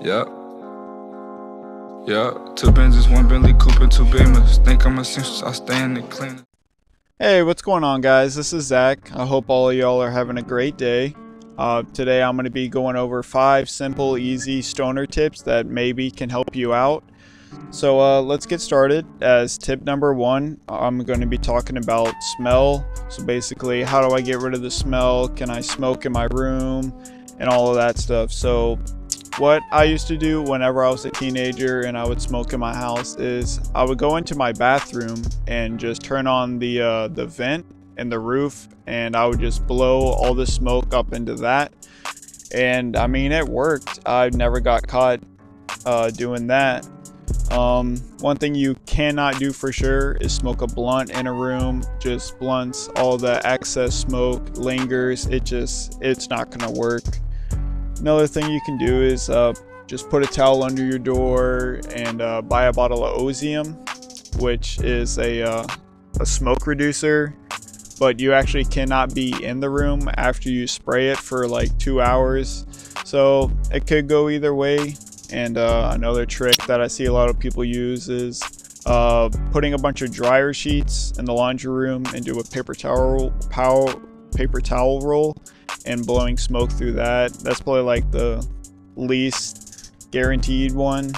Yeah. Yeah. Two Benzes, one Bentley coupe, and two Beamers. Think I'm essential, I stay in the clean. Hey, what's going on, guys? This is Zach. I hope all of y'all are having a great day. Today I'm going to be going over 5 simple, easy stoner tips that maybe can help you out. So let's get started. As tip number 1, I'm going to be talking about smell. So basically, how do I get rid of the smell? Can I smoke in my room? And all of that stuff. So what I used to do whenever I was a teenager and I would smoke in my house is I would go into my bathroom and just turn on the vent in the roof, and I would just blow all the smoke up into that. And I mean, it worked. I never got caught doing that. One thing you cannot do for sure is smoke a blunt in a room. Just blunts, all the excess smoke lingers. It's not gonna work. Another thing you can do is just put a towel under your door and buy a bottle of Ozium, which is a smoke reducer, but you actually cannot be in the room after you spray it for like 2 hours. So it could go either way. And another trick that I see a lot of people use is putting a bunch of dryer sheets in the laundry room into a paper towel roll and blowing smoke through that. That's probably like the least guaranteed one.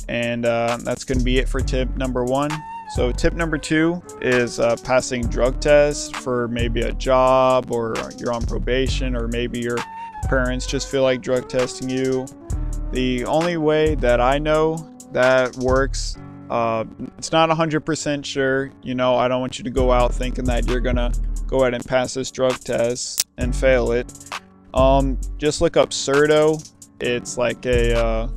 And that's going to be it for tip number 1. So tip number 2 is passing drug tests for maybe a job, or you're on probation, or maybe your parents just feel like drug testing you. The only way that I know that works, it's not 100% sure. You know, I don't want you to go out thinking that you're gonna go ahead and pass this drug test and fail it. Just look up Certo. It's like a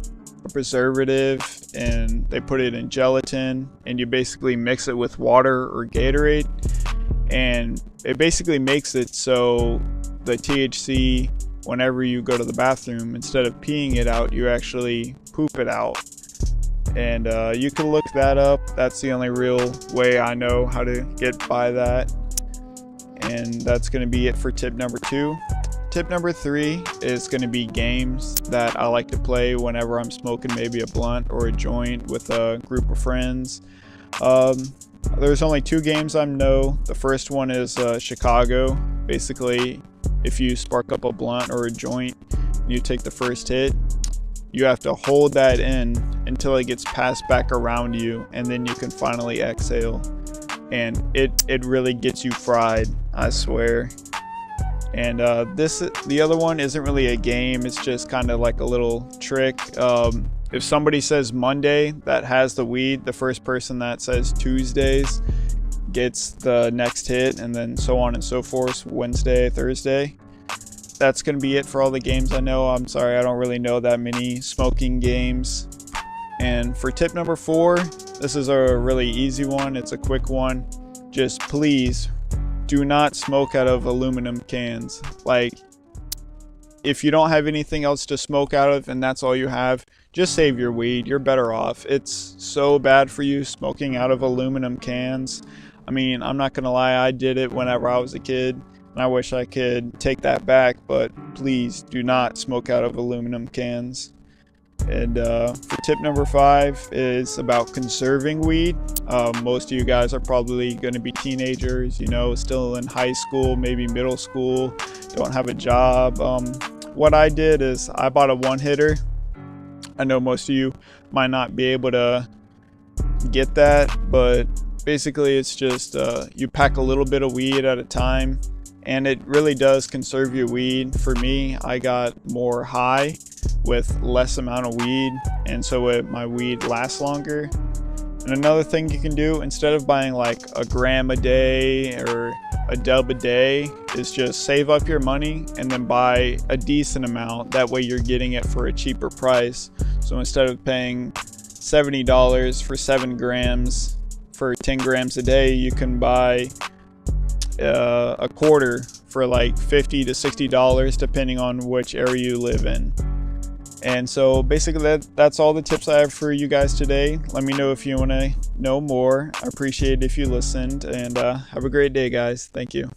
preservative, and they put it in gelatin, and you basically mix it with water or Gatorade, and it basically makes it so the THC, whenever you go to the bathroom, instead of peeing it out, you actually poop it out. And you can look that up. That's the only real way I know how to get by that. And that's going to be it for tip number 2. Tip number 3 is going to be games that I like to play whenever I'm smoking maybe a blunt or a joint with a group of friends. There's only 2 games I know. The first one is Chicago. Basically, if you spark up a blunt or a joint and you take the first hit, you have to hold that in until it gets passed back around you, and then you can finally exhale. And it really gets you fried, I swear. And the other one isn't really a game, it's just kind of like a little trick. If somebody says Monday that has the weed, the first person that says Tuesdays gets the next hit, and then so on and so forth, Wednesday, Thursday. That's gonna be it for all the games I know. I'm sorry, I don't really know that many smoking games. And for tip number 4, this is a really easy one. It's a quick one. Just please do not smoke out of aluminum cans. Like, if you don't have anything else to smoke out of and that's all you have, just save your weed. You're better off. It's so bad for you smoking out of aluminum cans. I mean, I'm not gonna lie, I did it whenever I was a kid, and I wish I could take that back, but please do not smoke out of aluminum cans. And for tip number 5 is about conserving weed. Most of you guys are probably going to be teenagers, you know, still in high school, maybe middle school, don't have a job. What I did is I bought a 1-hitter. I know most of you might not be able to get that, but basically it's just you pack a little bit of weed at a time, and it really does conserve your weed. For me, I got more high with less amount of weed, and so my weed lasts longer. And another thing you can do, instead of buying like a gram a day or a dub a day, is just save up your money and then buy a decent amount. That way you're getting it for a cheaper price. So instead of paying $70 for 7 grams for 10 grams a day, you can buy a quarter for like $50 to $60, depending on which area you live in. And so basically that's all the tips I have for you guys today. Let me know if you want to know more. I appreciate it if you listened, and have a great day, guys. Thank you.